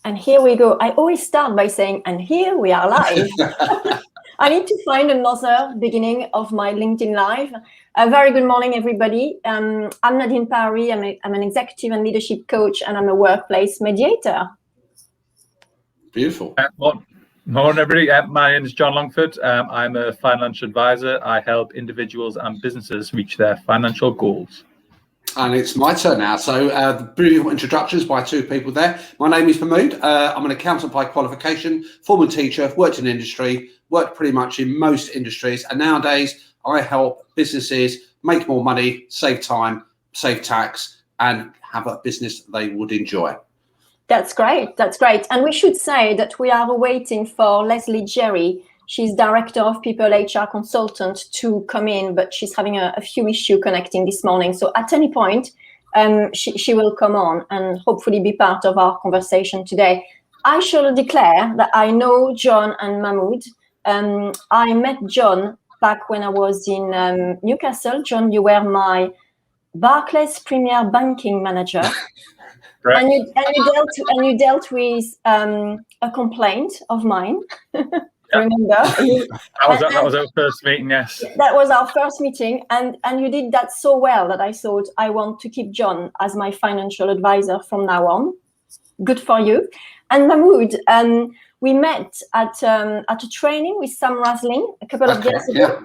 And here we go. I always start by saying, and here we are live. I need to find another beginning of my LinkedIn Live. A very good morning, everybody. I'm Nadine Parry. I'm an executive and leadership coach, and I'm a workplace mediator. Beautiful. Morning, everybody. My name is John Longford. I'm a financial advisor. I help individuals and businesses reach their financial goals. And it's my turn now. So beautiful introductions by two people there. My name is Mahmood. I'm an accountant by qualification, former teacher, worked in industry, worked pretty much in most industries. And nowadays I help businesses make more money, save time, save tax, and have a business they would enjoy. That's great. That's great. And we should say that we are waiting for Leslie Jerry. She's Director of People HR Consultant to come in, but she's having a few issues connecting this morning. So at any point, she will come on and hopefully be part of our conversation today. I shall declare that I know John and Mahmood. I met John back when I was in Newcastle. John, you were my Barclays Premier Banking Manager. Right. And you dealt with a complaint of mine. Remember? That was our first meeting, yes. That was our first meeting, and you did that so well that I thought I want to keep John as my financial advisor from now on. Good for you. And Mahmood, we met at a training with Sam Rasling a couple of years ago. Yeah.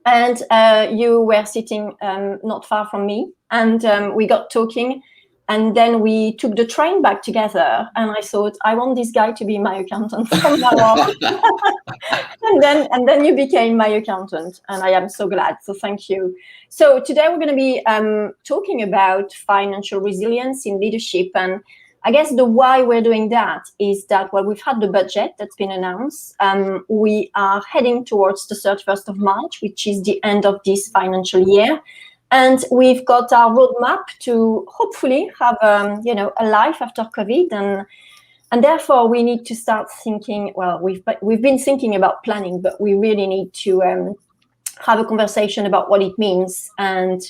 And you were sitting not far from me, and we got talking. And then we took the train back together, and I thought, I want this guy to be my accountant from now on. and then you became my accountant, and I am so glad. So thank you. So today we're going to be talking about financial resilience in leadership, and I guess the why we're doing that is that, well, we've had the budget that's been announced. We are heading towards the 31st of March, which is the end of this financial year. And we've got our roadmap to hopefully have, a life after COVID, and therefore we need to start thinking. Well, we've been thinking about planning, but we really need to have a conversation about what it means and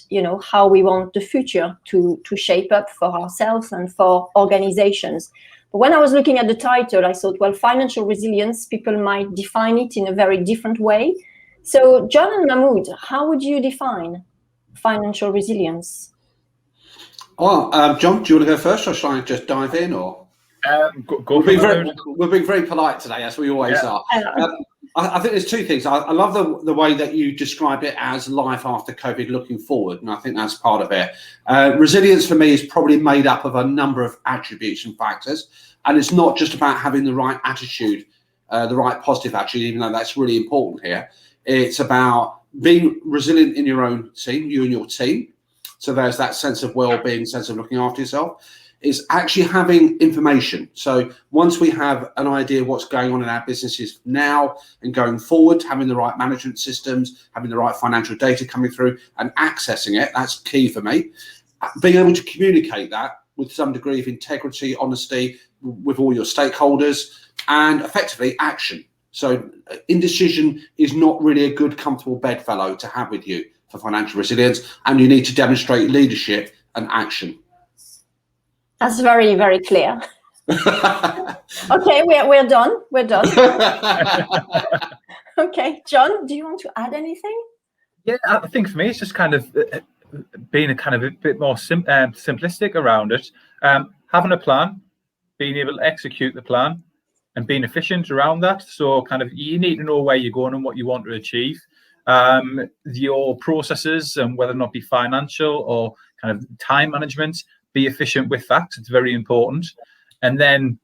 how we want the future to shape up for ourselves and for organizations. But when I was looking at the title, I thought, well, financial resilience, people might define it in a very different way. So, John and Mahmood, how would you define financial resilience? Well, John, do you want to go first, or shall I just dive in? Or we're being very polite today, as we always are. I think there's two things. I love the way that you described it as life after COVID, looking forward, and I think that's part of it. Resilience for me is probably made up of a number of attributes and factors, and it's not just about having the right attitude, the right positive attitude, even though that's really important here. It's about being resilient in your own team, you and your team. So there's that sense of well-being, sense of looking after yourself. Is actually having information. So once we have an idea of what's going on in our businesses now and going forward, having the right management systems, having the right financial data coming through and accessing it, that's key for me. Being able to communicate that with some degree of integrity, honesty with all your stakeholders, and effectively action. So indecision is not really a good, comfortable bedfellow to have with you for financial resilience, and you need to demonstrate leadership and action. That's very, very clear. Okay, we're done. We're done. Okay, John, do you want to add anything? Yeah, I think for me, it's just kind of being a bit more simplistic around it. Having a plan, being able to execute the plan, and being efficient around that. So you need to know where you're going and what you want to achieve. Your processes, and whether or not be financial or time management, be efficient with that. It's very important. And then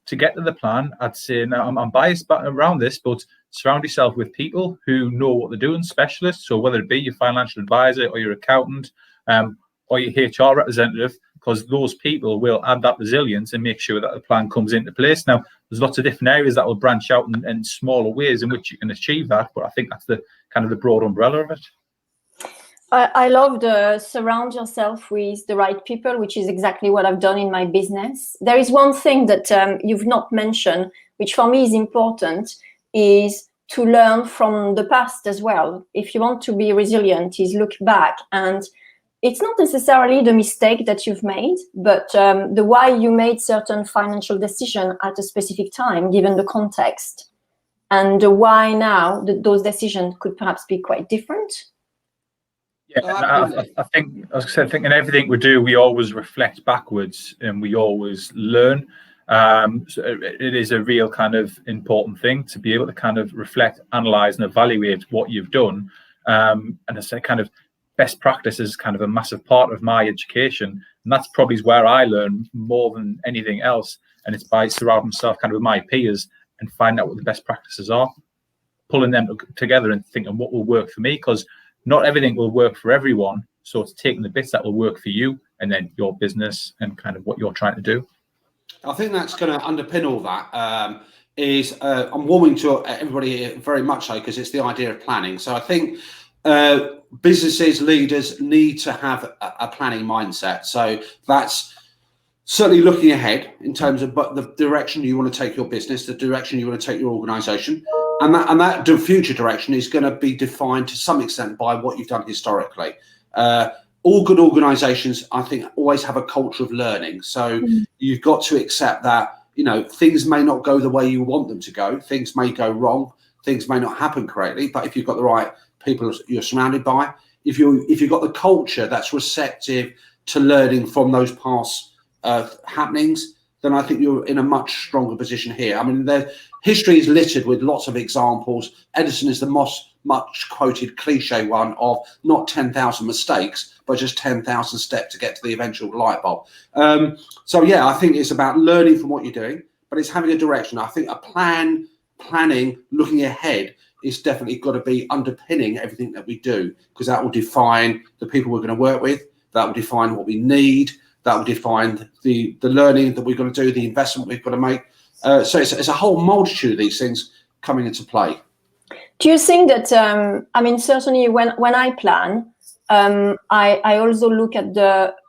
to get to the plan, I'd say, now I'm biased around this, but surround yourself with people who know what they're doing, specialists. So whether it be your financial advisor or your accountant or your HR representative, because those people will add that resilience and make sure that the plan comes into place. Now, there's lots of different areas that will branch out in smaller ways in which you can achieve that, but I think that's the the broad umbrella of it. I love the surround yourself with the right people, which is exactly what I've done in my business. There is one thing that you've not mentioned, which for me is important, is to learn from the past as well. If you want to be resilient, is look back and it's not necessarily the mistake that you've made, but the why you made certain financial decision at a specific time, given the context, and the why now those decisions could perhaps be quite different. Yeah, I think, as I said, I think in everything we do, we always reflect backwards and we always learn. So it is a real kind of important thing to be able to kind of reflect, analyze, and evaluate what you've done. And I say kind of best practice is kind of a massive part of my education, and that's probably where I learn more than anything else. And it's by surrounding myself kind of with my peers and finding out what the best practices are, pulling them together and thinking what will work for me, because not everything will work for everyone. So it's taking the bits that will work for you and then your business and kind of what you're trying to do. I think that's going to underpin all that. I'm warming to everybody here very much so, because it's the idea of planning. So I think businesses, leaders need to have a planning mindset. So that's certainly looking ahead in terms of the direction you want to take your business, the direction you want to take your organization, and that future direction is going to be defined to some extent by what you've done historically. All good organizations, I think, always have a culture of learning. So you've got to accept that, you know, things may not go the way you want them to go. Things may go wrong. Things may not happen correctly. But if you've got the right people you're surrounded by, if you've got the culture that's receptive to learning from those past happenings, then I think you're in a much stronger position here. I mean, the history is littered with lots of examples. Edison is the much quoted cliche one of not 10,000 mistakes, but just 10,000 steps to get to the eventual light bulb. So yeah, I think it's about learning from what you're doing, but it's having a direction. I think planning, looking ahead is definitely got to be underpinning everything that we do, because that will define the people we're going to work with. That will define what we need. That will define the learning that we're going to do, the investment we've got to make. So it's a whole multitude of these things coming into play. Do you think that, I mean, certainly when I plan, I also look at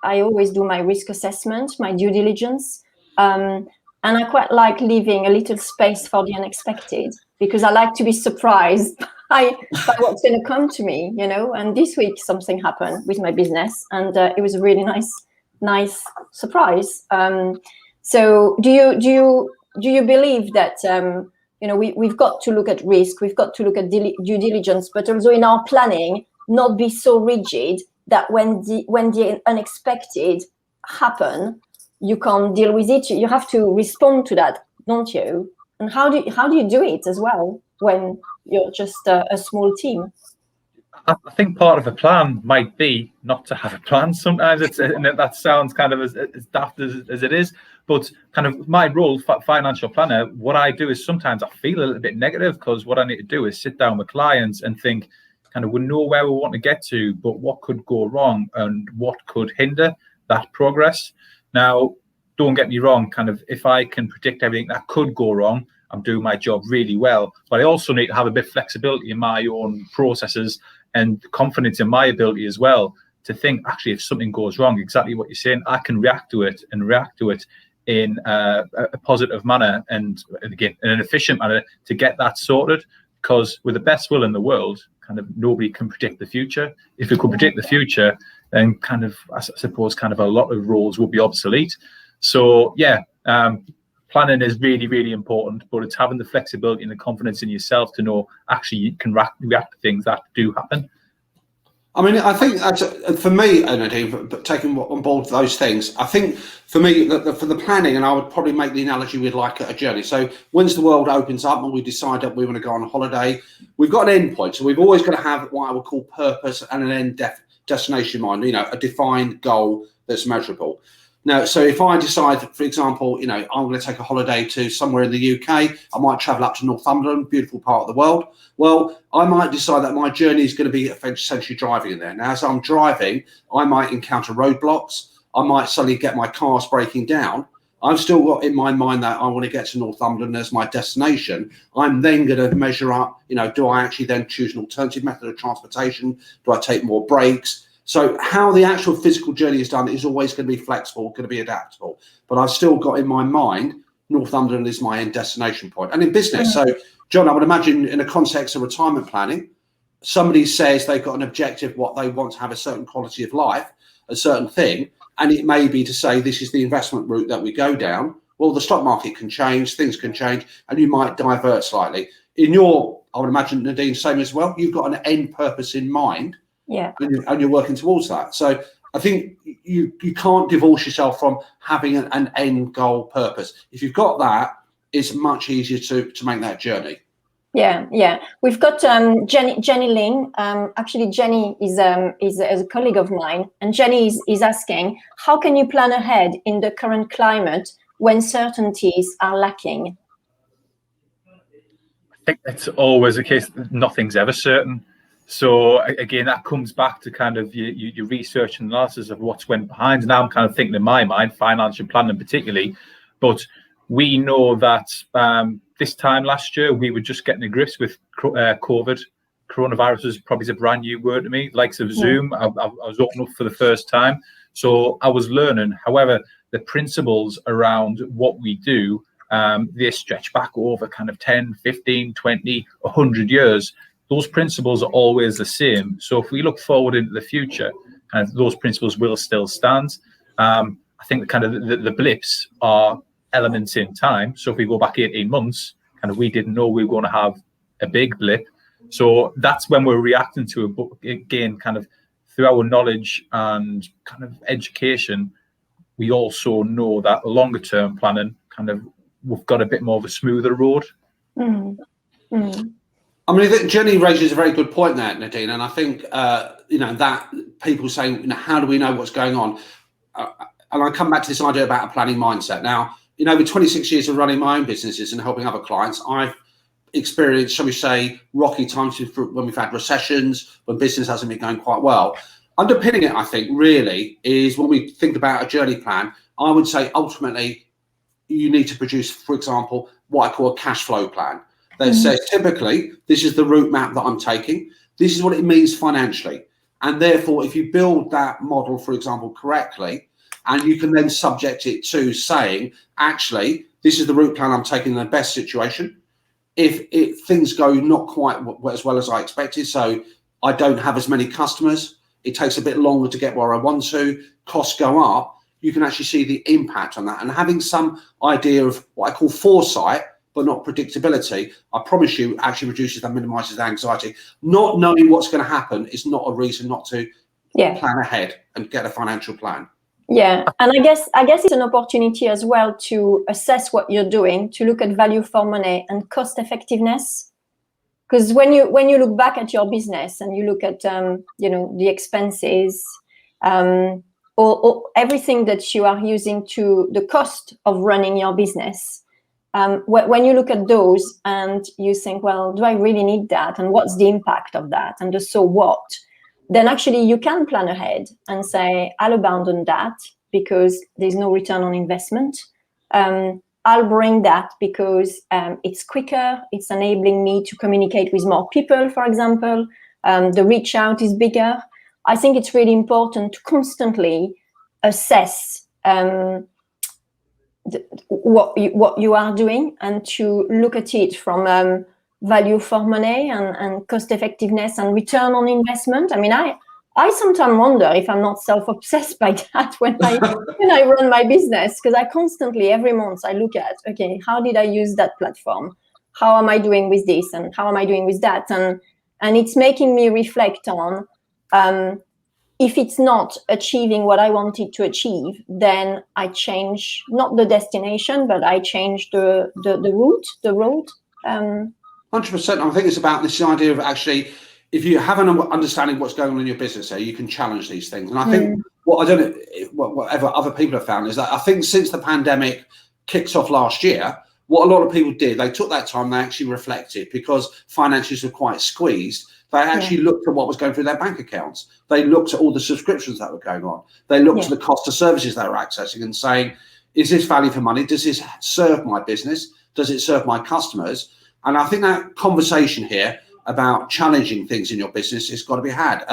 I always do my risk assessment, my due diligence, and I quite like leaving a little space for the unexpected, because I like to be surprised by what's going to come to me, you know. And this week something happened with my business, and it was a really nice surprise. So do you believe that you know, we've got to look at risk, we've got to look at due diligence, but also in our planning, not be so rigid that when the unexpected happen, you can't deal with it. You have to respond to that, don't you? And how do you do it as well when you're just a small team? I think part of a plan might be not to have a plan. Sometimes and that sounds kind of as daft as it is, but kind of my role, financial planner, what I do is sometimes I feel a little bit negative, because what I need to do is sit down with clients and think, kind of, we know where we want to get to, but what could go wrong and what could hinder that progress. Now, don't get me wrong, kind of, if I can predict everything that could go wrong, I'm doing my job really well. But I also need to have a bit of flexibility in my own processes and confidence in my ability as well to think, actually, if something goes wrong, exactly what you're saying, I can react to it in a positive manner, and again, in an efficient manner, to get that sorted. Because with the best will in the world, kind of nobody can predict the future. If you could predict the future, then kind of, I suppose, kind of a lot of roles would be obsolete. So yeah, planning is really, really important, but it's having the flexibility and the confidence in yourself to know actually you can react to things that do happen. I mean, I think that's for me, Nadine, but taking on board those things, I think for me, for the planning, and I would probably make the analogy with like a journey. So once the world opens up and we decide that we want to go on a holiday, we've got an end point. So we've always got to have what I would call purpose and an end destination in mind, you know, a defined goal that's measurable. Now, so if I decide, for example, you know, I'm going to take a holiday to somewhere in the UK, I might travel up to Northumberland, beautiful part of the world. Well, I might decide that my journey is going to be essentially driving in there. Now, as I'm driving, I might encounter roadblocks. I might suddenly get my cars breaking down. I've still got in my mind that I want to get to Northumberland as my destination. I'm then going to measure up, you know, do I actually then choose an alternative method of transportation? Do I take more breaks? So how the actual physical journey is done is always going to be flexible, going to be adaptable. But I've still got in my mind, Northumberland is my end destination point. And in business, so John, I would imagine in a context of retirement planning, somebody says they've got an objective, what they want to have a certain quality of life. a certain thing, and it may be to say this is the investment route that we go down. Well, the stock market can change, things can change, and you might divert slightly. In your, I would imagine, Nadine, same as well, you've got an end purpose in mind, and you're working towards that. So I think you can't divorce yourself from having an end goal purpose. If you've got that, it's much easier to make that journey. Yeah. We've got Jenny Lin. Actually, Jenny is a colleague of mine, and Jenny is asking, how can you plan ahead in the current climate when certainties are lacking? I think that's always the case. Nothing's ever certain. So again, that comes back to kind of your research and analysis of what's went behind. Now I'm kind of thinking in my mind, financial planning particularly, but we know that this time last year, we were just getting to grips with COVID. Coronavirus is probably a brand new word to me, likes of Zoom. I was opening up for the first time. So I was learning. However, the principles around what we do, they stretch back over kind of 10, 15, 20, 100 years. Those principles are always the same. So if we look forward into the future, those principles will still stand. I think kind of the blips are elements in time. So if we go back 18 months, kind of we didn't know we were going to have a big blip. So that's when we're reacting to it. But again, kind of through our knowledge and kind of education, we also know that longer term planning, kind of we've got a bit more of a smoother road. I mean, I think Jenny raises a very good point there, Nadine, and I think that people saying, how do we know what's going on? And I come back to this idea about a planning mindset. Now, with 26 years of running my own businesses and helping other clients, I've experienced, shall we say, rocky times when we've had recessions, when business hasn't been going quite well. Underpinning it, I think, really is when we think about a journey plan, I would say ultimately you need to produce, for example, what I call a cash flow plan. That says typically, this is the route map that I'm taking. This is what it means financially. And therefore, if you build that model, for example, correctly, and you can then subject it to saying, actually, this is the route plan I'm taking in the best situation. If things go not quite as well as I expected, so I don't have as many customers, it takes a bit longer to get where I want to, costs go up, you can actually see the impact on that. And having some idea of what I call foresight, but not predictability, I promise you actually reduces and minimises the anxiety. Not knowing what's going to happen is not a reason not to plan ahead and get a financial plan. Yeah, and I guess it's an opportunity as well to assess what you're doing, to look at value for money and cost effectiveness. Because when you look back at your business and you look at the expenses, or everything that you are using to the cost of running your business, when you look at those and you think, well, do I really need that? And what's the impact of that? And the so what? Then actually you can plan ahead and say, I'll abandon that because there's no return on investment. I'll bring that because it's quicker, it's enabling me to communicate with more people, for example. The reach out is bigger. I think it's really important to constantly assess what you are doing and to look at it from value for money and cost effectiveness and return on investment. I mean, I sometimes wonder if I'm not self-obsessed by that when I run my business, because I constantly, every month, I look at, okay, how did I use that platform? How am I doing with this? And how am I doing with that? And it's making me reflect on if it's not achieving what I wanted to achieve, then I change not the destination, but I change the road. 100%. I think it's about this idea of actually, if you have an understanding of what's going on in your business, you can challenge these things. And I think whatever other people have found is that I think since the pandemic kicked off last year, what a lot of people did, they took that time, they actually reflected, because finances were quite squeezed. They actually looked at what was going through their bank accounts. They looked at all the subscriptions that were going on. They looked at the cost of services they were accessing and saying, is this value for money? Does this serve my business? Does it serve my customers? And I think that conversation here about challenging things in your business has got to be had.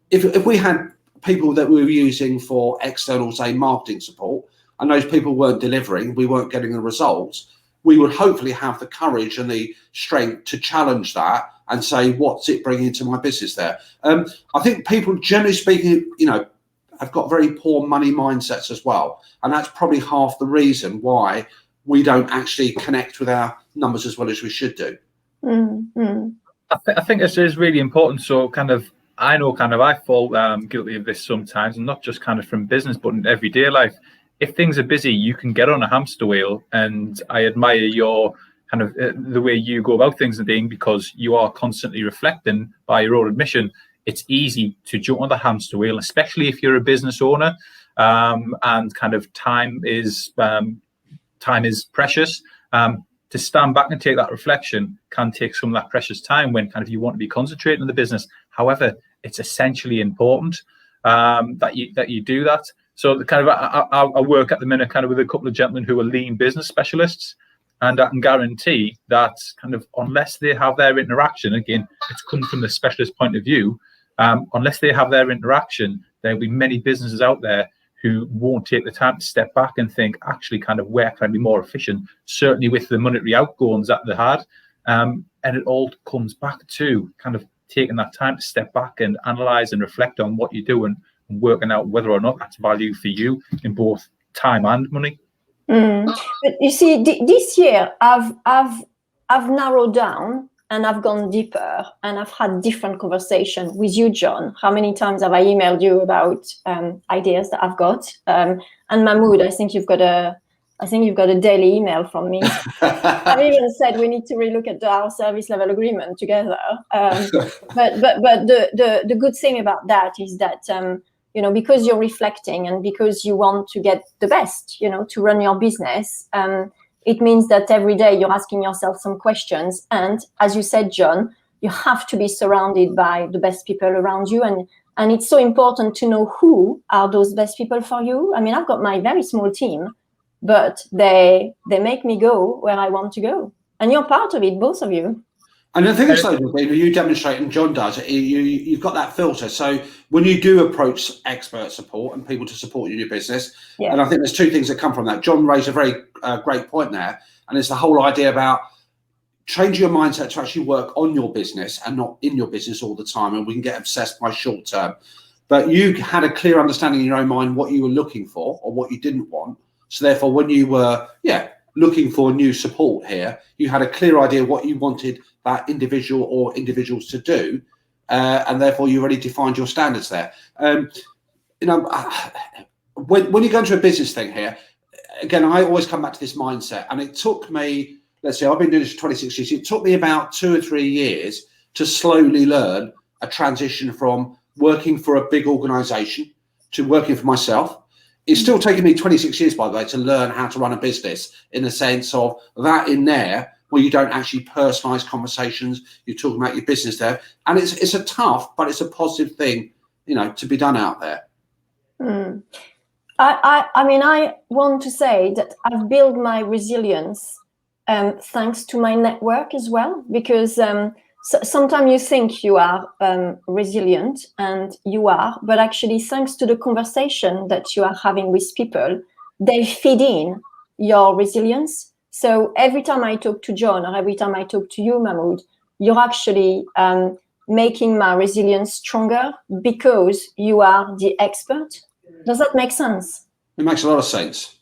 If we had people that we were using for external, say, marketing support, and those people weren't delivering, we weren't getting the results, we would hopefully have the courage and the strength to challenge that and say, what's it bringing to my business there? I think people, generally speaking, have got very poor money mindsets as well. And that's probably half the reason why we don't actually connect with our numbers as well as we should do. I think this is really important. So I know I fall guilty of this sometimes, and not just kind of from business, but in everyday life. If things are busy, you can get on a hamster wheel, and I admire your kind of the way you go about things and things, because you are constantly reflecting. By your own admission, it's easy to jump on the hamster wheel, especially if you're a business owner, and kind of time is precious. To stand back and take that reflection can take some of that precious time when kind of you want to be concentrating on the business. However, it's essentially important that you do that. So the kind of I work at the minute kind of with a couple of gentlemen who are lean business specialists, and I can guarantee that kind of unless they have their interaction, again, it's come from the specialist point of view, unless they have their interaction, there'll be many businesses out there who won't take the time to step back and think, actually, kind of where can I be more efficient? Certainly with the monetary outgoings that they had. And it all comes back to kind of taking that time to step back and analyze and reflect on what you're doing and working out whether or not that's value for you in both time and money. But you see, this year I've narrowed down and I've gone deeper, and I've had different conversations with you, John. How many times have I emailed you about ideas that I've got? And Mahmoud, I think you've got a daily email from me. I've even said we need to relook at our service level agreement together. But the good thing about that is that because you're reflecting and because you want to get the best, to run your business. It means that every day you're asking yourself some questions. And as you said, John, you have to be surrounded by the best people around you. And it's so important to know who are those best people for you. I mean, I've got my very small team, but they make me go where I want to go. And you're part of it, both of you. And the thing is, though, you demonstrate, and John does, you've got that filter. So when you do approach expert support and people to support you in your business, and I think there's two things that come from that. John raised a very great point there, and it's the whole idea about changing your mindset to actually work on your business and not in your business all the time. And we can get obsessed by short term. But you had a clear understanding in your own mind what you were looking for or what you didn't want. So therefore, when you were, looking for new support here, you had a clear idea what you wanted that individual or individuals to do, and therefore you already defined your standards there. When you go into a business thing here, again, I always come back to this mindset, and it took me, let's say I've been doing this for 26 years, it took me about 2 or 3 years to slowly learn a transition from working for a big organization to working for myself. It's still taking me 26 years, by the way, to learn how to run a business in the sense of that in there, where you don't actually personalize conversations. You're talking about your business there. And it's a tough, but it's a positive thing, to be done out there. I mean, I want to say that I've built my resilience thanks to my network as well, because sometimes you think you are resilient, and you are, but actually thanks to the conversation that you are having with people, they feed in your resilience. So every time I talk to John or every time I talk to you, Mahmoud, you're actually making my resilience stronger because you are the expert. Does that make sense? It makes a lot of sense.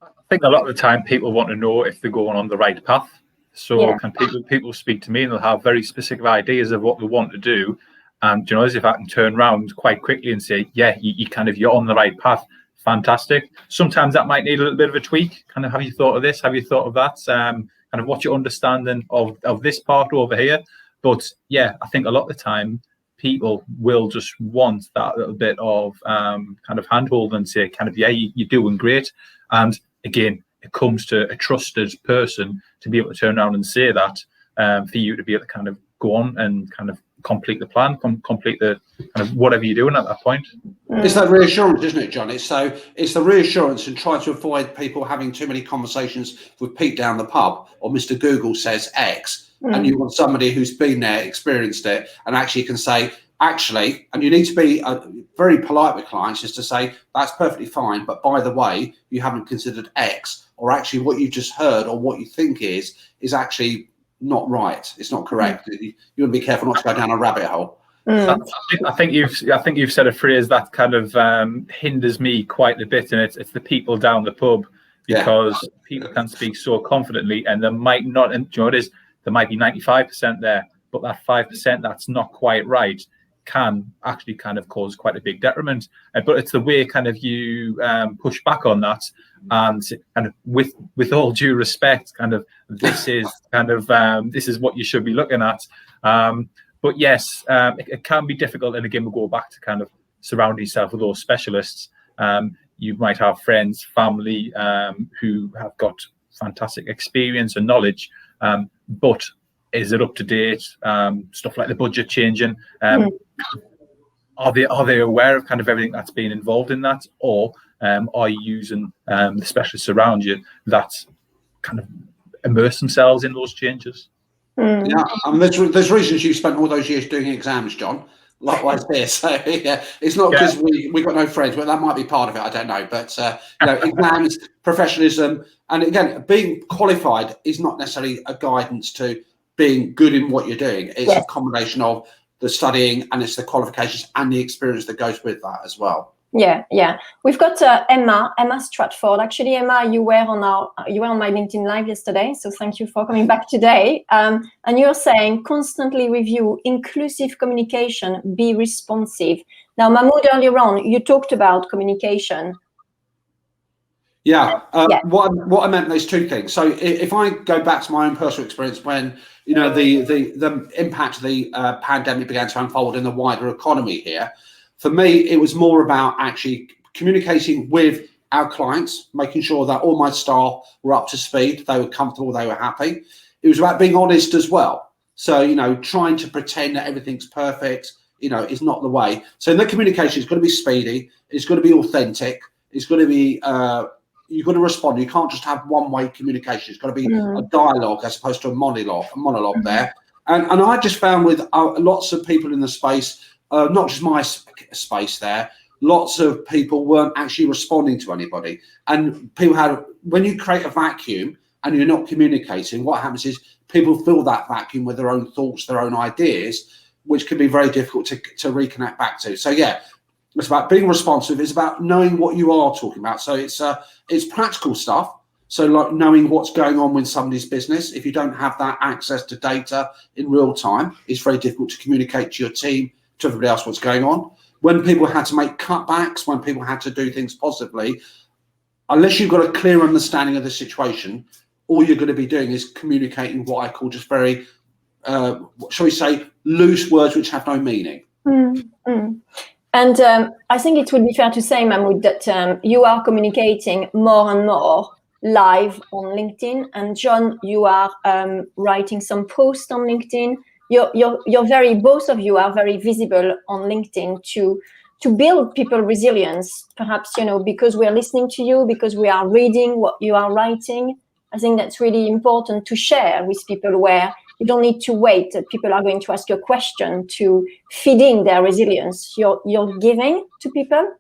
I think a lot of the time people want to know if they're going on the right path. So can people speak to me and they'll have very specific ideas of what they want to do. And, as if I can turn around quite quickly and say, you're on the right path. Fantastic. Sometimes that might need a little bit of a tweak. Kind of, have you thought of this? Have you thought of that? Kind of what's your understanding of this part over here? But I think a lot of the time people will just want that little bit of kind of handhold and say, you're doing great. And again, it comes to a trusted person to be able to turn around and say that, for you to be able to kind of go on and kind of complete the plan, complete the kind of whatever you're doing at that point. It's that reassurance, isn't it, John? It's the reassurance, and try to avoid people having too many conversations with Pete down the pub or Mr. Google says X, and you want somebody who's been there, experienced it, and actually can say, and you need to be very polite with clients, just to say, that's perfectly fine, but by the way, you haven't considered X, or actually what you just heard or what you think is actually not right. It's not correct. You want to be careful not to go down a rabbit hole. I think you've said a phrase that kind of hinders me quite a bit, and it's the people down the pub, because people can speak so confidently, and there might not, and you know, there might be 95% there, but that 5% that's not quite right can actually kind of cause quite a big detriment. But it's the way kind of you push back on that, and kind of with all due respect, kind of this is what you should be looking at. But yes, it can be difficult, and again, we'll go back to kind of surrounding yourself with those specialists. You might have friends, family who have got fantastic experience and knowledge, but is it up to date? Stuff like the budget changing. Are they aware of kind of everything that's been involved in that, or are you using the specialists around you that kind of immerse themselves in those changes? Yeah, I mean, there's reasons you spent all those years doing exams, John. Likewise here, so yeah, it's not because we got no friends, but that might be part of it. I don't know, but you know, exams, professionalism, and again, being qualified is not necessarily a guidance to being good in what you're doing. It's a combination of the studying, and it's the qualifications and the experience that goes with that as well. Yeah. We've got Emma Stratford. Actually, Emma, you were on my LinkedIn Live yesterday, so thank you for coming back today. And you're saying constantly review, inclusive communication, be responsive. Now, Mahmoud, earlier on, you talked about communication. What I meant, there's two things. So if I go back to my own personal experience, when you know the impact of the pandemic began to unfold in the wider economy here, for me, it was more about actually communicating with our clients, making sure that all my staff were up to speed, they were comfortable, they were happy. It was about being honest as well. So, you know, trying to pretend that everything's perfect, you know, is not the way. So in the communication, it's got to be speedy, it's got to be authentic, it's got to be, you've got to respond. You can't just have one-way communication. It's got to be a dialogue as opposed to a monologue there. And I just found with lots of people in the space, not just my space there, lots of people weren't actually responding to anybody. And people when you create a vacuum and you're not communicating, what happens is people fill that vacuum with their own thoughts, their own ideas, which can be very difficult to reconnect back to. So yeah, it's about being responsive. It's about knowing what you are talking about. So it's practical stuff. So like knowing what's going on with somebody's business. If you don't have that access to data in real time, it's very difficult to communicate to your team, to everybody else, what's going on. When people had to make cutbacks, when people had to do things positively, unless you've got a clear understanding of the situation, all you're going to be doing is communicating what I call just very, shall we say, loose words which have no meaning. And I think it would be fair to say, Mahmoud, that you are communicating more and more live on LinkedIn. And John, you are writing some posts on LinkedIn. You're very, both of you are very visible on LinkedIn to build people resilience, perhaps, you know, because we're listening to you, because we are reading what you are writing. I think that's really important to share with people, where you don't need to wait that people are going to ask you a question to feed in their resilience. You're giving to people.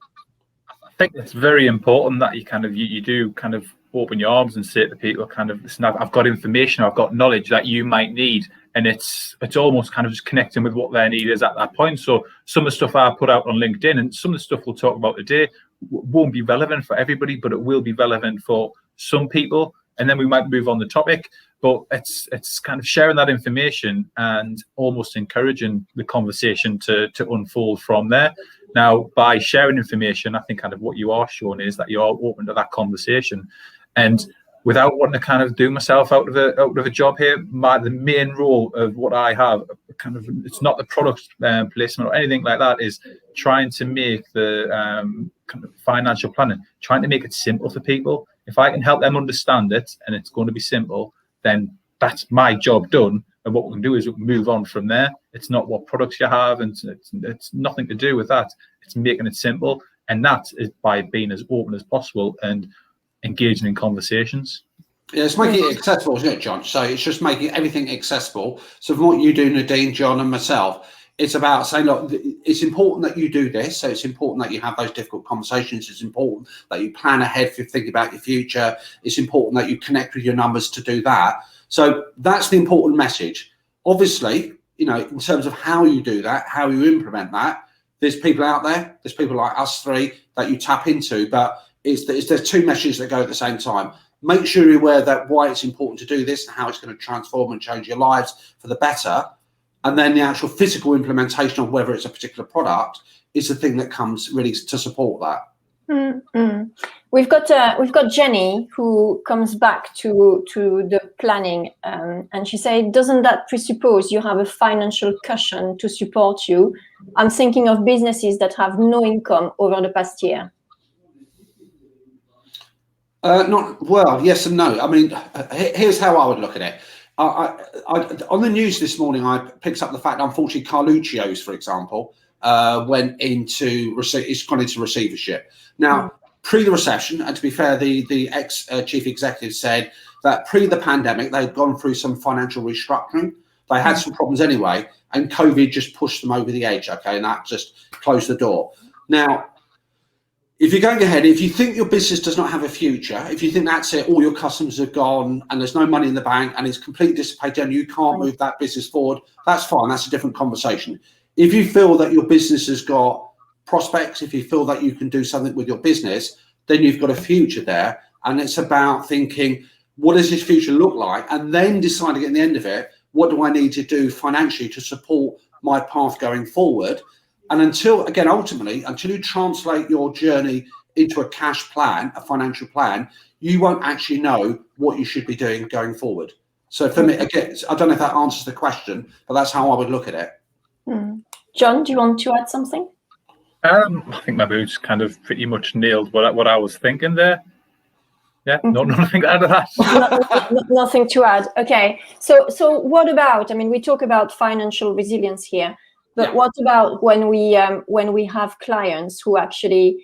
I think it's very important that you do kind of open your arms and say to people, kind of, listen, I've got information, I've got knowledge that you might need. And it's almost kind of just connecting with what their need is at that point. So some of the stuff I put out on LinkedIn and some of the stuff we'll talk about today won't be relevant for everybody, but it will be relevant for some people. And then we might move on the topic, but it's kind of sharing that information and almost encouraging the conversation to unfold from there. Now, by sharing information, I think kind of what you are showing is that you are open to that conversation. And without wanting to kind of do myself out of a job here, the main role of what I have, kind of, it's not the product placement or anything like that, is trying to make the kind of financial planning, trying to make it simple for people. If I can help them understand it and it's going to be simple, then that's my job done. And what we can do is we can move on from there. It's not what products you have, and it's nothing to do with that. It's making it simple, and that is by being as open as possible and engaging in conversations. Yeah, it's making it accessible, isn't it, John? So it's just making everything accessible. So from what you do, Nadine, John, and myself, it's about saying, look, it's important that you do this. So it's important that you have those difficult conversations. It's important that you plan ahead for thinking about your future. It's important that you connect with your numbers to do that. So that's the important message. Obviously, in terms of how you do that, how you implement that, there's people out there, there's people like us three that you tap into, but there's two messages that go at the same time. Make sure you're aware that why it's important to do this and how it's going to transform and change your lives for the better. And then the actual physical implementation of whether it's a particular product is the thing that comes really to support that. Mm-hmm. We've got Jenny who comes back to the planning, and she said, doesn't that presuppose you have a financial cushion to support you? I'm thinking of businesses that have no income over the past year. Yes and no. I mean, here's how I would look at it. On the news this morning, I picked up the fact, unfortunately, Carluccio's, for example, went into receivership. Now, pre the recession, and to be fair, the ex-chief executive said that pre the pandemic, they'd gone through some financial restructuring. They had some problems anyway, and COVID just pushed them over the edge, okay, and that just closed the door. Now, if you're going ahead, if you think your business does not have a future, if you think that's it, all your customers are gone and there's no money in the bank and it's completely dissipated and you can't move that business forward, that's fine. That's a different conversation. If you feel that your business has got prospects, if you feel that you can do something with your business, then you've got a future there. And it's about thinking, what does this future look like? And then deciding at the end of it, what do I need to do financially to support my path going forward? And ultimately, until you translate your journey into a cash plan, a financial plan, you won't actually know what you should be doing going forward. So for me, again, I don't know if that answers the question, but that's how I would look at it. John, do you want to add something? I think my boots kind of pretty much nailed what I was thinking there. Yeah, nothing to add to that. Nothing to add. Okay. So what about, I mean, we talk about financial resilience here. But what about when we have clients who actually,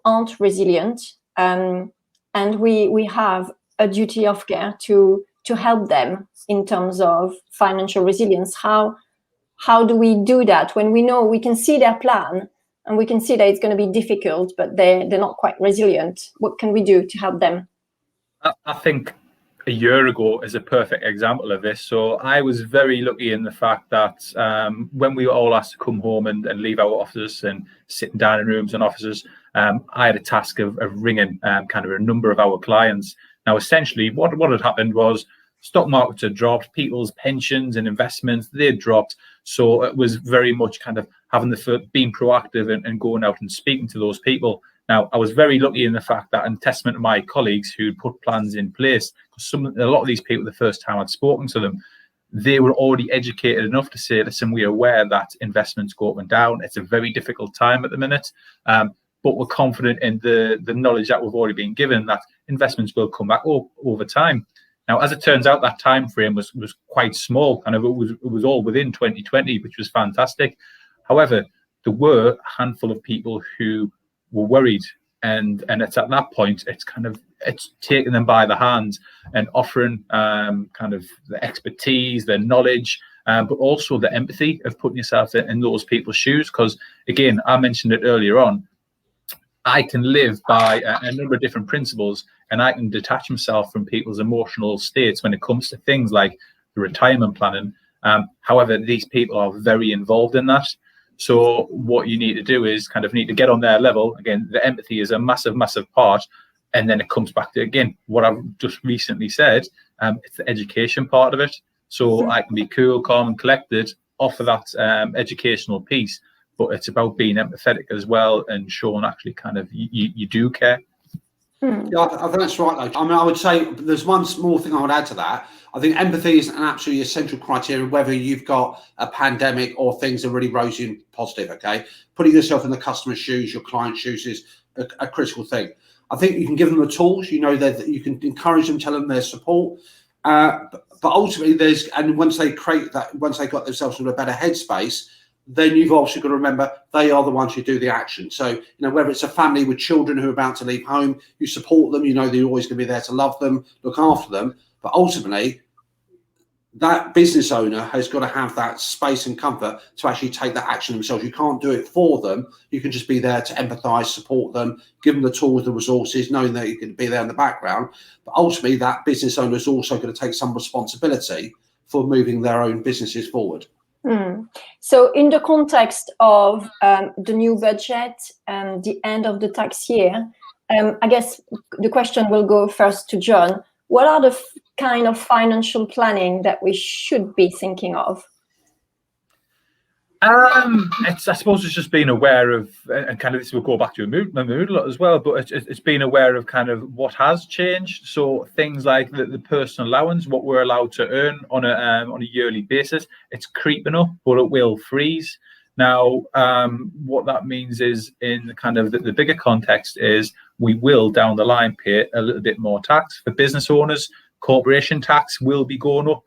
aren't resilient, and we have a duty of care to help them in terms of financial resilience? How do we do that when we know we can see their plan and we can see that it's going to be difficult, but they're not quite resilient? What can we do to help them? I think a year ago is a perfect example of this. So I was very lucky in the fact that when we were all asked to come home and leave our offices and sit in dining rooms and offices, I had a task of ringing kind of a number of our clients. Now, essentially, what had happened was stock markets had dropped, people's pensions and investments, they had dropped. So it was very much kind of being proactive and going out and speaking to those people. Now, I was very lucky in the fact that, in testament to my colleagues who put plans in place, because a lot of these people, the first time I'd spoken to them, they were already educated enough to say, listen, we're aware that investments go up and down. It's a very difficult time at the minute, but we're confident in the knowledge that we've already been given that investments will come back over time. Now, as it turns out, that time frame was quite small, and it was all within 2020, which was fantastic. However, there were a handful of people who were worried, and it's at that point it's taking them by the hand and offering kind of the expertise, their knowledge, but also the empathy of putting yourself in those people's shoes. Because again, I mentioned it earlier on, I can live by a number of different principles, and I can detach myself from people's emotional states when it comes to things like the retirement planning. However, these people are very involved in that. So what you need to do is kind of need to get on their level. Again, the empathy is a massive, massive part. And then it comes back to, again, what I've just recently said, it's the education part of it. So I can be cool, calm and collected, offer that educational piece, but it's about being empathetic as well and showing actually kind of you do care. Yeah, I think that's right. I mean, I would say there's one small thing I would add to that. I think empathy is an absolutely essential criteria, whether you've got a pandemic or things are really rosy and positive, okay? Putting yourself in the customer's shoes, your client's shoes is a critical thing. I think you can give them the tools, that you can encourage them, tell them their support. But ultimately, once they got themselves in a better headspace, then you've also got to remember they are the ones who do the action. So, whether it's a family with children who are about to leave home, you support them, they're always going to be there to love them, look after them. But ultimately, that business owner has got to have that space and comfort to actually take that action themselves. You can't do it for them. You can just be there to empathise, support them, give them the tools, the resources, knowing that you can be there in the background. But ultimately, that business owner is also going to take some responsibility for moving their own businesses forward. So in the context of the new budget and the end of the tax year, I guess the question will go first to John. What are the kind of financial planning that we should be thinking of? I suppose it's just being aware of, and kind of this will go back to Mahmood a lot as well, but it's being aware of kind of what has changed. So things like the personal allowance, what we're allowed to earn on a yearly basis, it's creeping up, but it will freeze. Now, what that means is, in the kind of the bigger context, is we will down the line pay a little bit more tax for business owners. Corporation tax will be going up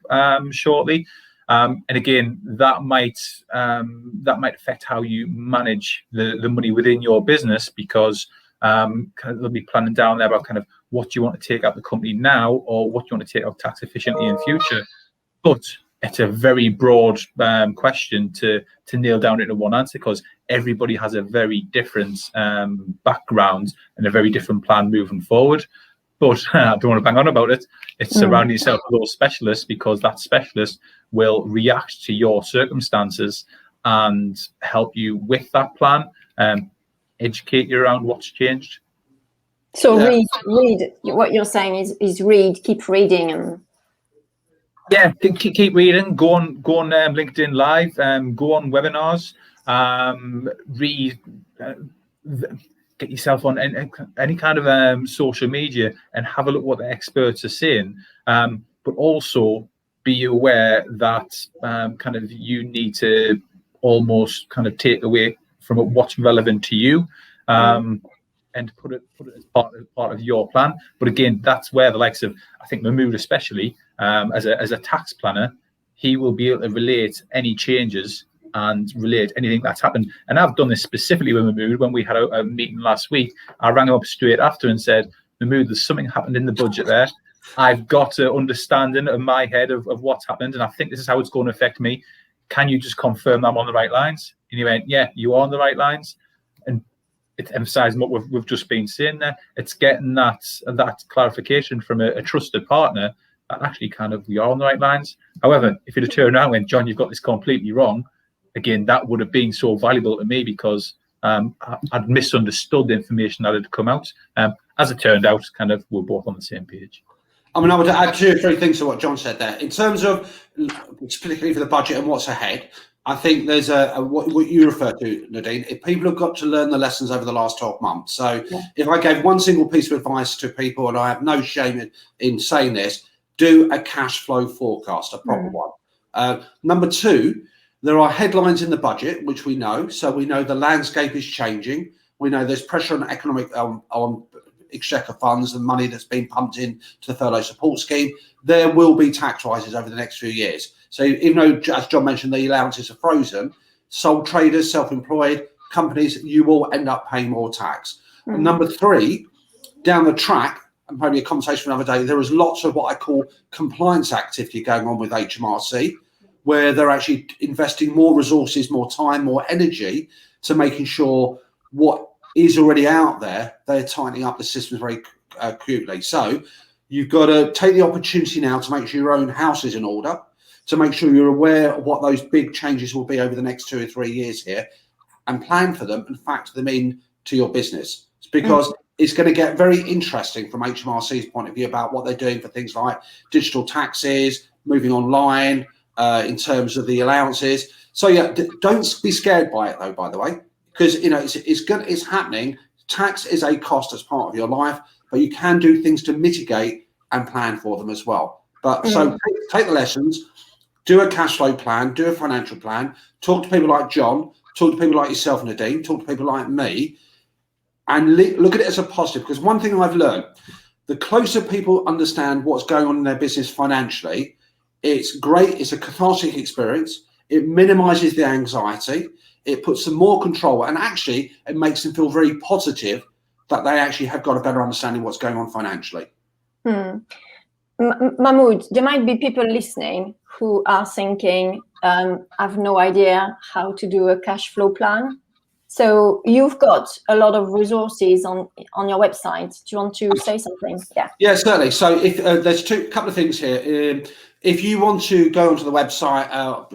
shortly. And again, that might affect how you manage the money within your business, because kind of they'll be planning down there about kind of what you want to take out the company now, or what you want to take out tax efficiently in future. But it's a very broad question to nail down into one answer, because everybody has a very different background and a very different plan moving forward. But I don't want to bang on about it. It's surrounding yourself with those specialists, because that specialist will react to your circumstances and help you with that plan, educate you around what's changed. So read. What you're saying is read, keep reading, and keep reading. Go on LinkedIn Live. Go on webinars. Read. Get yourself on any kind of social media and have a look what the experts are saying. But also be aware that kind of you need to almost kind of take away from what's relevant to you, and put it as part of your plan. But again, that's where the likes of, I think Mahmood especially, as a tax planner, he will be able to relate any changes and relate anything that's happened. And I've done this specifically with Mahmood. When we had a meeting last week, I rang him up straight after and said, Mahmood, there's something happened in the budget there. I've got an understanding in my head of what's happened, and I think this is how it's going to affect me. Can you just confirm I'm on the right lines? And he went, yeah, you are on the right lines. And it's emphasising what we've just been saying there. It's getting that clarification from a trusted partner that actually kind of we are on the right lines. However, if you'd have turned around and went, John, you've got this completely wrong, again, that would have been so valuable to me, because I'd misunderstood the information that had come out. As it turned out, kind of we're both on the same page. I mean, I would add 2 or 3 things to what John said there. In terms of, particularly for the budget and what's ahead, I think there's what you refer to, Nadine. If people have got to learn the lessons over the last 12 months. So if I gave one single piece of advice to people, and I have no shame in saying this, do a cash flow forecast, a proper one. Number 2, there are headlines in the budget, which we know. So we know the landscape is changing. We know there's pressure on economic, on exchequer funds and money that's been pumped in to the furlough support scheme. There will be tax rises over the next few years. So even though, as John mentioned, the allowances are frozen, sole traders, self-employed companies, you will end up paying more tax. And number 3, down the track, and probably a conversation another day, there is lots of what I call compliance activity going on with HMRC, where they're actually investing more resources, more time, more energy to making sure what is already out there, they're tightening up the systems very acutely. So you've got to take the opportunity now to make sure your own house is in order, to make sure you're aware of what those big changes will be over the next 2 or 3 years here, and plan for them and factor them in to your business. It's because it's going to get very interesting from HMRC's point of view about what they're doing for things like digital taxes, moving online, in terms of the allowances. So yeah, don't be scared by it though, by the way, because you know it's good, it's happening. Tax is a cost as part of your life, but you can do things to mitigate and plan for them as well. But so take the lessons, do a cash flow plan, do a financial plan, talk to people like John, talk to people like yourself, Nadine, talk to people like me, and look at it as a positive. Because one thing I've learned, the closer people understand what's going on in their business financially, it's great. It's a cathartic experience. It minimizes the anxiety. It puts them more control, and actually it makes them feel very positive that they actually have got a better understanding of what's going on financially. Mahmood, there might be people listening who are thinking, I've no idea how to do a cash flow plan. So you've got a lot of resources on your website. Do you want to say something? Yeah. Yeah, certainly. So if there's couple of things here. If you want to go onto the website,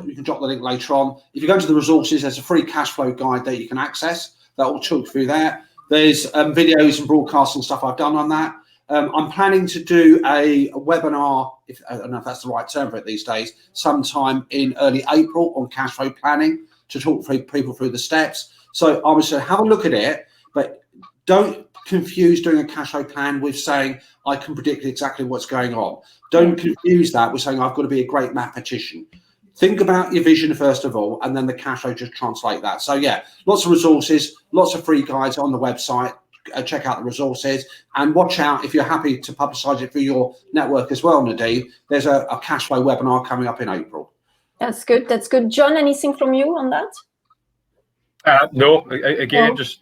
you can drop the link later on. If you go to the resources, there's a free cash flow guide that you can access. That will talk through there. There's videos and broadcasts and stuff I've done on that. I'm planning to do a webinar, I don't know if that's the right term for it these days, sometime in early April on cash flow planning to talk people through the steps. So I would say have a look at it, but don't confuse doing a cash flow plan with saying I can predict exactly what's going on. Don't confuse that with saying I've got to be a great mathematician. Think about your vision first of all, and then the cash flow just translate that. So yeah, lots of resources, lots of free guides on the website. Check out the resources and watch out if you're happy to publicize it through your network as well, Nadine. There's a cash flow webinar coming up in April. That's good. That's good. John, anything from you on that? No, again, just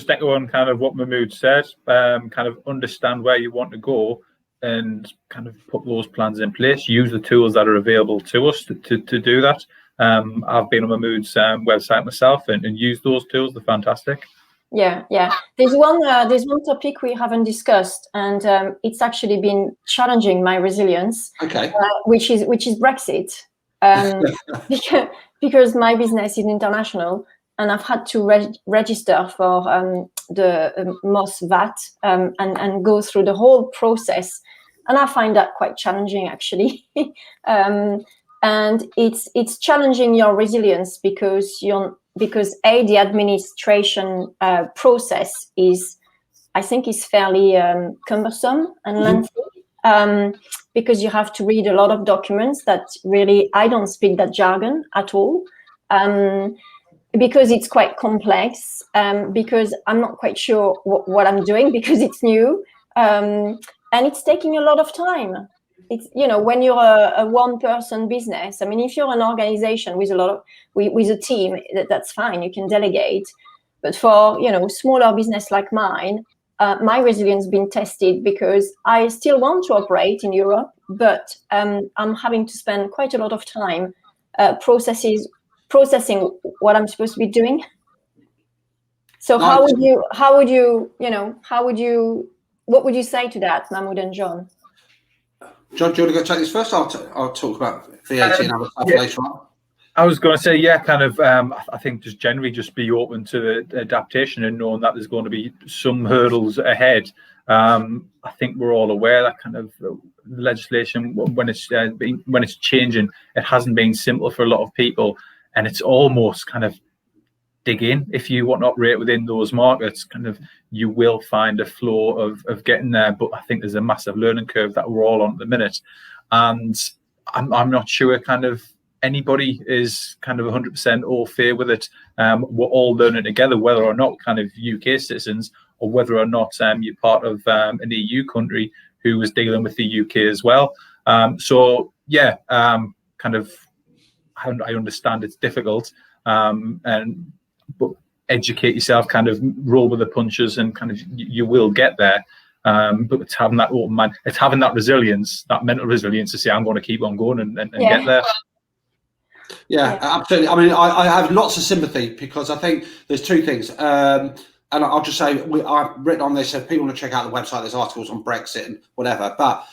echo on kind of what Mahmood said, kind of understand where you want to go and kind of put those plans in place, use the tools that are available to us to do that. I've been on Mahmood's website myself and used those tools. They're fantastic. Yeah. There's one topic we haven't discussed, and it's actually been challenging my resilience. Okay. Which is Brexit, because my business is international. And I've had to register for the MOS VAT and go through the whole process. And I find that quite challenging, actually. And it's challenging your resilience because the administration process is fairly cumbersome and lengthy because you have to read a lot of documents that really I don't speak that jargon at all. Because it's quite complex, because I'm not quite sure what I'm doing because it's new, and it's taking a lot of time. It's, when you're a one-person business, I mean, if you're an organization with with a team, that's fine, you can delegate. But for, smaller business like mine, my resilience has been tested because I still want to operate in Europe, but I'm having to spend quite a lot of time processing what I'm supposed to be doing. So what would you say to that, Mahmood and John? John, do you want to go take this first? I'll talk about VAT and other stuff later on. I was going to say, kind of, I think just generally just be open to the adaptation and knowing that there's going to be some hurdles ahead. I think we're all aware that kind of legislation, when it's changing, it hasn't been simple for a lot of people. And it's almost kind of dig in. If you want to operate within those markets, kind of you will find a flow of getting there. But I think there's a massive learning curve that we're all on at the minute. And I'm not sure kind of anybody is kind of 100% all fair with it. We're all learning together, whether or not kind of UK citizens or whether or not you're part of an EU country who was dealing with the UK as well. Kind of, I understand it's difficult, but educate yourself, kind of roll with the punches, and kind of you will get there. But it's having that open mind, it's having that resilience, that mental resilience to say, I'm going to keep on going and get there. Yeah, absolutely. I mean, I have lots of sympathy because I think there's two things. And I'll just say, I've written on this, if people want to check out the website, there's articles on Brexit and whatever. But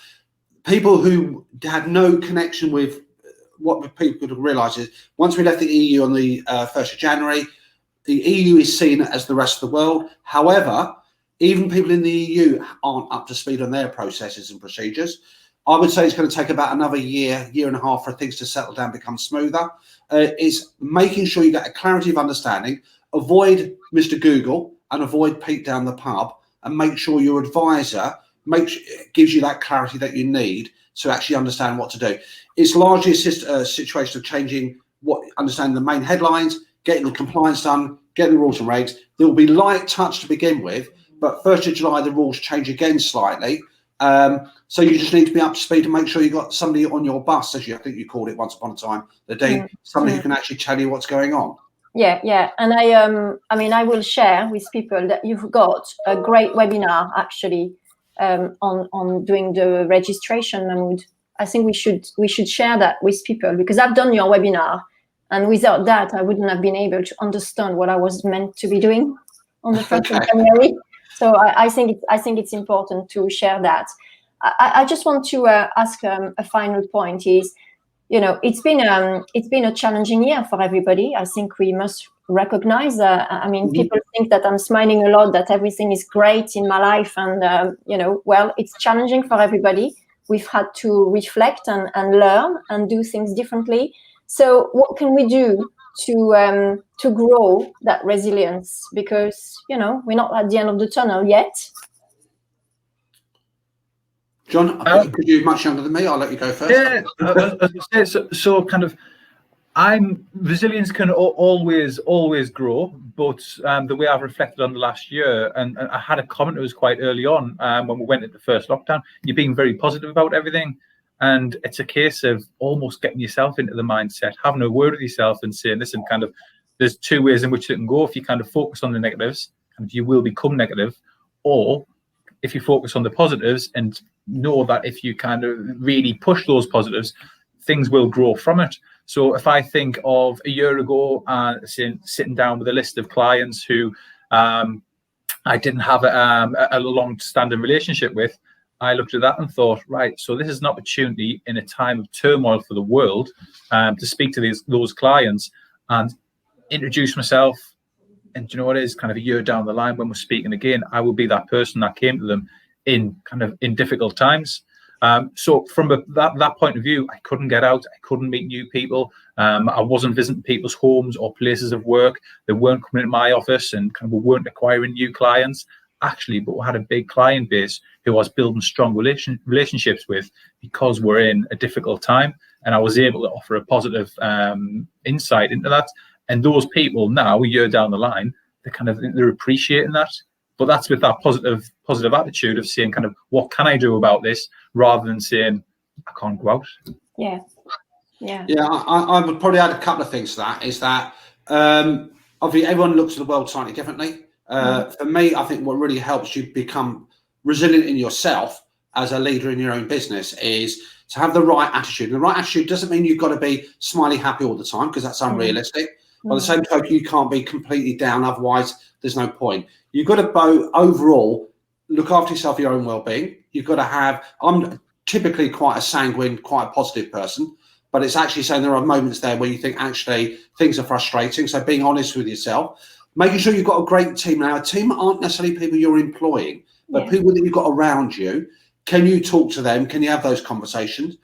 people who had no connection with what people could realise is once we left the EU on the 1st of January, the EU is seen as the rest of the world. However, even people in the EU aren't up to speed on their processes and procedures. I would say it's going to take about another year and a half for things to settle down, become smoother. Is making sure you get a clarity of understanding, avoid Mr. Google and avoid Pete down the pub, and make sure your advisor gives you that clarity that you need to actually understand what to do. It's largely a situation of understanding the main headlines, getting the compliance done, getting the rules and regs. There will be light touch to begin with, but 1st of July, the rules change again slightly. So you just need to be up to speed and make sure you got somebody on your bus, as I think you called it once upon a time, somebody who can actually tell you what's going on. Yeah. And I will share with people that you've got a great webinar actually on doing the registration, Mahmood. I think we should share that with people because I've done your webinar And without that, I wouldn't have been able to understand what I was meant to be doing on the 1st of January. So I think it's important to share that. I just want to ask a final point is, it's been a challenging year for everybody. I think we must recognize. People think that I'm smiling a lot, that everything is great in my life, and well, it's challenging for everybody. We've had to reflect and learn and do things differently. So what can we do to grow that resilience? Because we're not at the end of the tunnel yet. John, because you're much younger than me, I'll let you go first. Yeah, so kind of, resilience can always grow, but the way I've reflected on the last year, and I had a comment that was quite early on when we went into the first lockdown, you're being very positive about everything. And it's a case of almost getting yourself into the mindset, having a word with yourself and saying, listen, kind of, there's two ways in which it can go. If you kind of focus on the negatives, and you will become negative, or if you focus on the positives and know that if you kind of really push those positives, things will grow from it. So if I think of a year ago and sitting down with a list of clients who I didn't have a long-standing relationship with, I looked at that and thought, right, so this is an opportunity in a time of turmoil for the world to speak to those clients and introduce myself. And do you know what it is? Kind of a year down the line, when we're speaking again, I will be that person that came to them in difficult times. So from that point of view, I couldn't get out. I couldn't meet new people. I wasn't visiting people's homes or places of work. They weren't coming into my office, and kind of we weren't acquiring new clients. Actually, but we had a big client base who I was building strong relationships with, because we're in a difficult time, and I was able to offer a positive insight into that. And those people now, a year down the line, they're appreciating that. But that's with that positive attitude of saying, kind of, what can I do about this, rather than saying I can't go out. Yeah. I would probably add a couple of things to that. Is that obviously everyone looks at the world slightly differently. For me, I think what really helps you become resilient in yourself as a leader in your own business is to have the right attitude. And the right attitude doesn't mean you've got to be smiley happy all the time, because that's unrealistic. By the same token, you can't be completely down, otherwise there's no point. You've got to overall look after yourself, your own well-being. You've got to have, I'm typically quite a sanguine, quite a positive person, but it's actually saying there are moments there where you think actually things are frustrating. So being honest with yourself, making sure you've got a great team. Now, a team aren't necessarily people you're employing, but people that you've got around you. Can you talk to them? Can you have those conversations?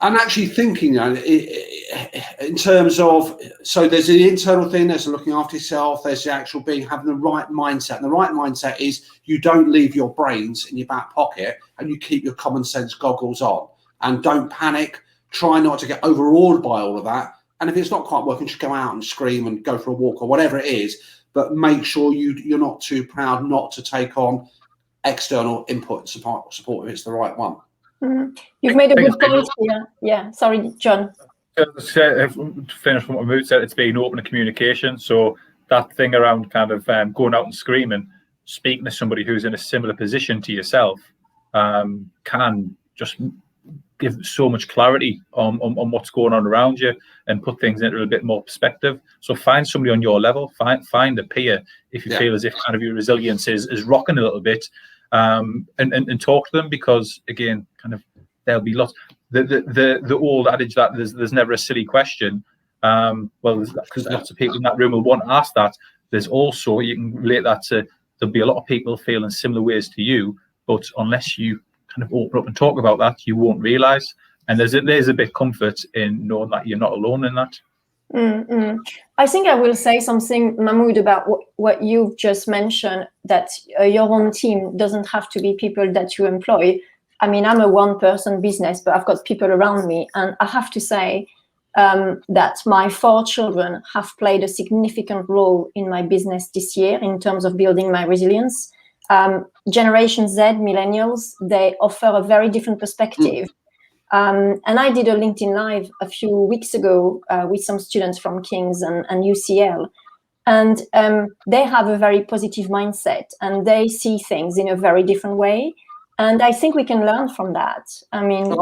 And actually thinking, in terms of, so there's the internal thing, there's looking after yourself, there's the actual having the right mindset. And the right mindset is you don't leave your brains in your back pocket, and you keep your common sense goggles on, and don't panic. Try not to get overawed by all of that. And if it's not quite working, just go out and scream and go for a walk or whatever it is. But make sure you're not too proud not to take on external input and support if it's the right one. You've made a good point here. Yeah, sorry, John. To finish what Mahmood said, it's being open to communication. So that thing around kind of going out and screaming, speaking to somebody who's in a similar position to yourself can just give so much clarity on what's going on around you, and put things into a bit more perspective. So find somebody on your level, find a peer if you feel as if kind of your resilience is rocking a little bit, and talk to them, because again, kind of there'll be lots. The old adage that there's never a silly question. Because lots of people in that room will want to ask that. There's also, you can relate that to, there'll be a lot of people feeling similar ways to you, but unless you kind of open up and talk about that, you won't realize. And there's a bit of comfort in knowing that you're not alone in that. I think I will say something, Mahmood, about what you've just mentioned, that your own team doesn't have to be people that you employ. I mean, I'm a one-person business, but I've got people around me, and I have to say that my 4 children have played a significant role in my business this year in terms of building my resilience. Generation Z, millennials, they offer a very different perspective. And I did a LinkedIn Live a few weeks ago with some students from King's and UCL. And they have a very positive mindset, and they see things in a very different way. And I think we can learn from that. I mean,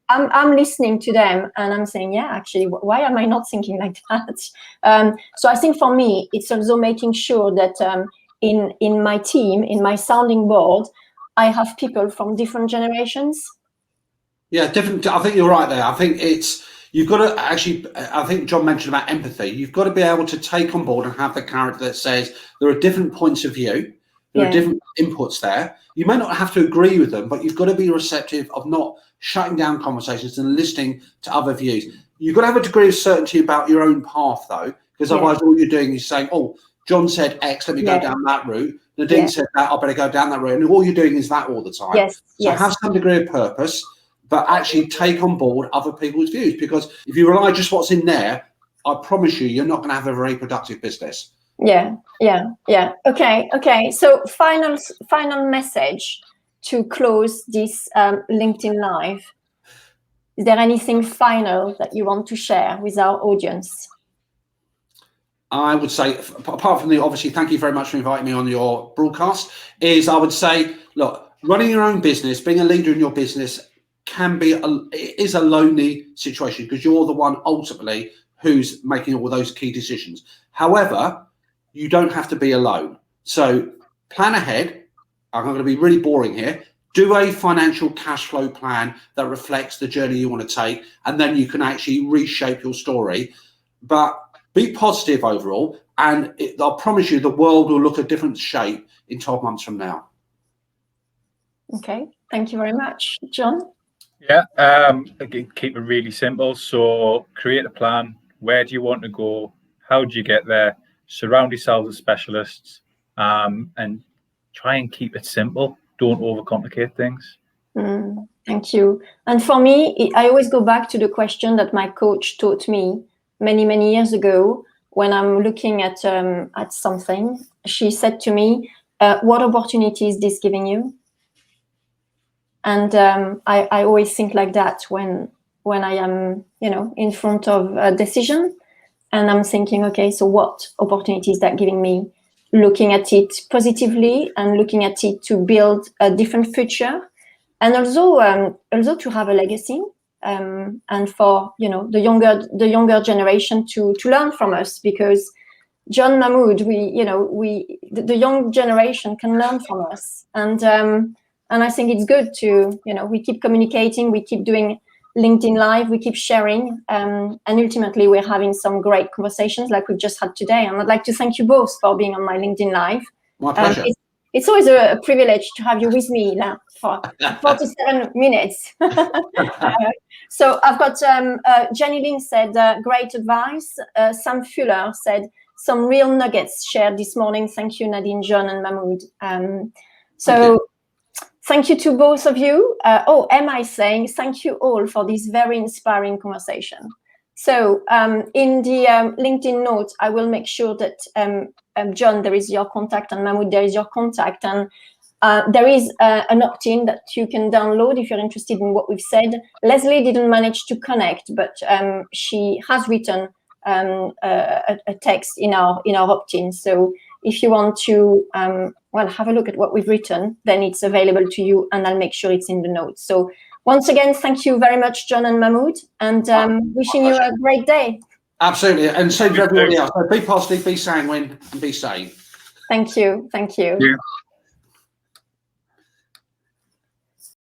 I'm listening to them and I'm saying, yeah, actually, why am I not thinking like that? So I think for me, it's also making sure that in my team, in my sounding board, I have people from different generations. Yeah, different. I think you're right there. I think you've got to actually, I think John mentioned about empathy. You've got to be able to take on board and have the character that says there are different points of view. There are different inputs there. You may not have to agree with them, but you've got to be receptive of not shutting down conversations and listening to other views. You've got to have a degree of certainty about your own path, though, because otherwise all you're doing is saying, oh, John said X, let me go down that route. Nadine said that, I better go down that route. And all you're doing is that all the time. So have some degree of purpose, but actually take on board other people's views. Because if you rely just what's in there, I promise you're not going to have a very productive business. Yeah. Okay. So final message to close this LinkedIn Live. Is there anything final that you want to share with our audience? I would say, apart from obviously, thank you very much for inviting me on your broadcast, I would say, look, running your own business, being a leader in your business is a lonely situation because you're the one ultimately who's making all those key decisions. However, you don't have to be alone. So plan ahead. I'm going to be really boring here. Do a financial cash flow plan that reflects the journey you want to take, and then you can actually reshape your story. But be positive overall, and I'll promise you the world will look a different shape in 12 months from now. Okay, thank you very much. John? Yeah, again, keep it really simple. So create a plan. Where do you want to go? How do you get there? Surround yourselves with specialists, and try and keep it simple. Don't overcomplicate things. Thank you. And for me, I always go back to the question that my coach taught me many years ago. When I'm looking at something, she said to me, "What opportunity is this giving you?" And I always think like that when I am, in front of a decision, and I'm thinking, okay, so what opportunity is that giving me? Looking at it positively and looking at it to build a different future, and also to have a legacy, and for the younger generation to learn from us, because John, Mahmood, the young generation can learn from us, and I think it's good to we keep communicating, we keep doing LinkedIn Live, we keep sharing, and ultimately we're having some great conversations like we've just had today. And I'd like to thank you both for being on my LinkedIn Live. My pleasure. It's always a privilege to have you with me now for 47 minutes. So I've got Jenny Lynn said, great advice. Sam Fuller said, some real nuggets shared this morning. Thank you, Nadine, John, and Mahmood. Thank you to both of you. Emma is saying, thank you all for this very inspiring conversation. So in the LinkedIn notes, I will make sure that, John, there is your contact, and Mahmood, there is your contact. And there is an opt-in that you can download if you're interested in what we've said. Leslie didn't manage to connect, but she has written a text in our opt-in. So if you want to have a look at what we've written, then it's available to you, and I'll make sure it's in the notes. So once again, thank you very much, John and Mahmood, and wishing you a great day. Absolutely, and same to everybody else. So be positive, be sanguine, and be safe. Thank you. Thank you. Yeah.